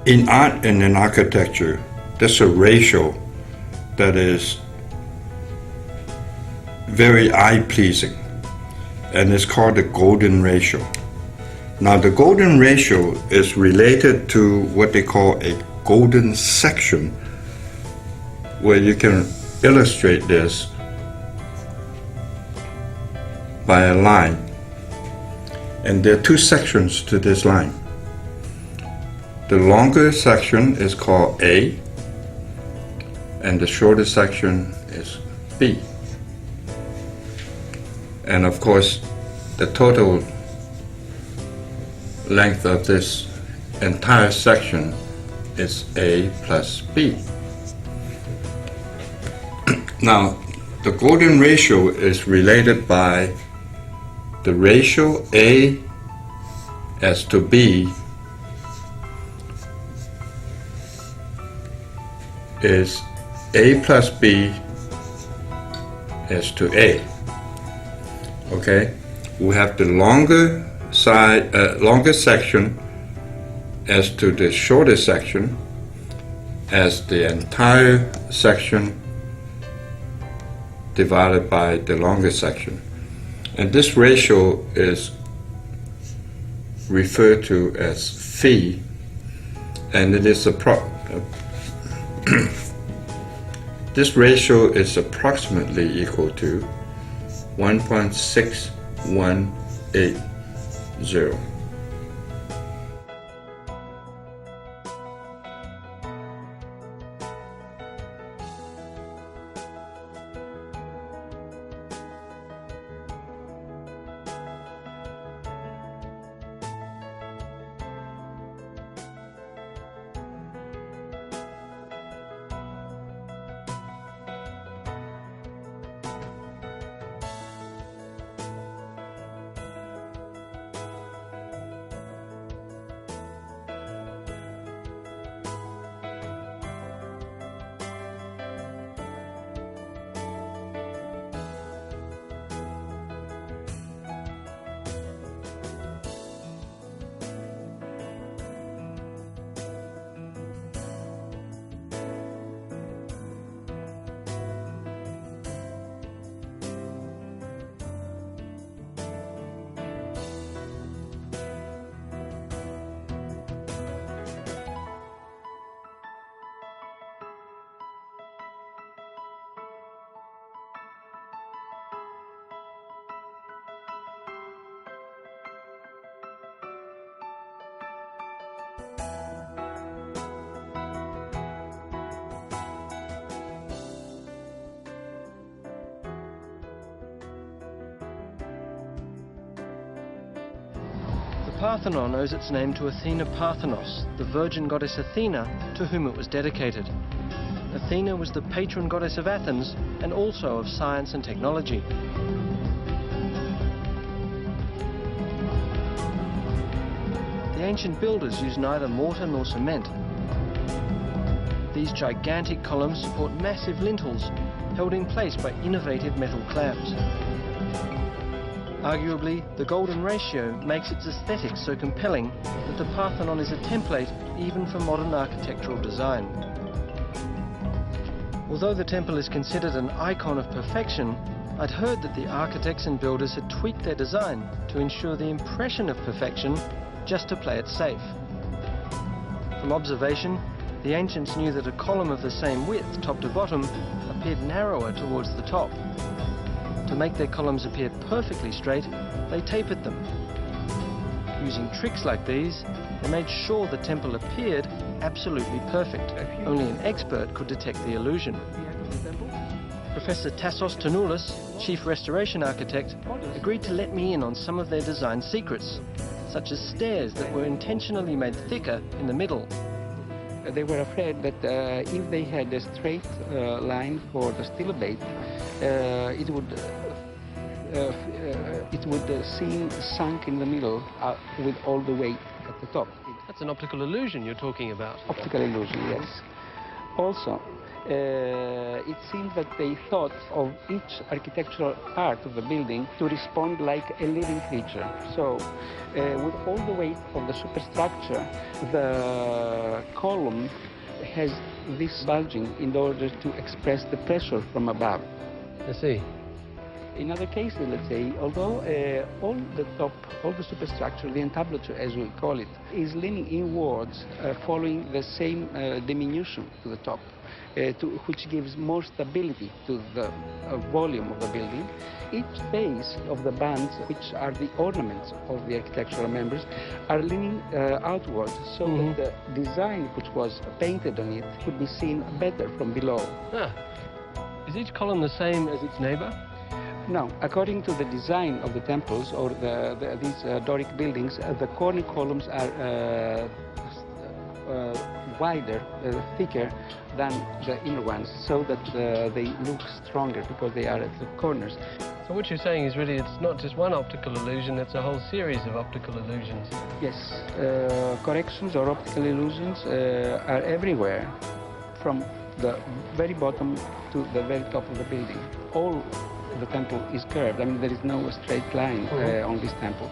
In art and in architecture, there's a ratio that is very eye-pleasing, and it's called the golden ratio. Now, the golden ratio is related to what they call a golden section, where you can illustrate this by a line. And there are two sections to this line. The longer section is called A, and the shorter section is B. And of course, the total length of this entire section is A plus B. Now, the golden ratio is related by the ratio A as to B is A plus B as to A. Okay, we have the longer section as to the shorter section as the entire section divided by the longer section. And this ratio is referred to as phi, and it is this ratio is approximately equal to 1.6180. The Parthenon owes its name to Athena Parthenos, the virgin goddess Athena, to whom it was dedicated. Athena was the patron goddess of Athens and also of science and technology. The ancient builders used neither mortar nor cement. These gigantic columns support massive lintels, held in place by innovative metal clamps. Arguably, the golden ratio makes its aesthetics so compelling that the Parthenon is a template even for modern architectural design. Although the temple is considered an icon of perfection, I'd heard that the architects and builders had tweaked their design to ensure the impression of perfection, just to play it safe. From observation, the ancients knew that a column of the same width, top to bottom, appeared narrower towards the top. To make their columns appear perfectly straight, they tapered them. Using tricks like these, they made sure the temple appeared absolutely perfect. Only an expert could detect the illusion. Professor Tassos Tonoulis, Chief Restoration Architect, agreed to let me in on some of their design secrets, such as stairs that were intentionally made thicker in the middle. They were afraid that if they had a straight line for the steel blade, it would seem sunk in the middle with all the weight at the top. That's an optical illusion you're talking about. Optical illusion, yes. Also, it seemed that they thought of each architectural part of the building to respond like a living creature. So, with all the weight of the superstructure, the column has this bulging in order to express the pressure from above. I see. In other cases, let's say, although all the superstructure, the entablature as we call it, is leaning inwards following the same diminution to the top, which gives more stability to the volume of the building. Each face of the bands, which are the ornaments of the architectural members, are leaning outwards so that the design which was painted on it could be seen better from below. Ah. Is each column the same as its neighbor? No, according to the design of the temples or these Doric buildings, the corner columns are wider, thicker than the inner ones, so that they look stronger because they are at the corners. So what you're saying is really it's not just one optical illusion, it's a whole series of optical illusions. Yes, corrections or optical illusions are everywhere, from the very bottom to the very top of the building. All the temple is curved. I mean, there is no straight line on this temple.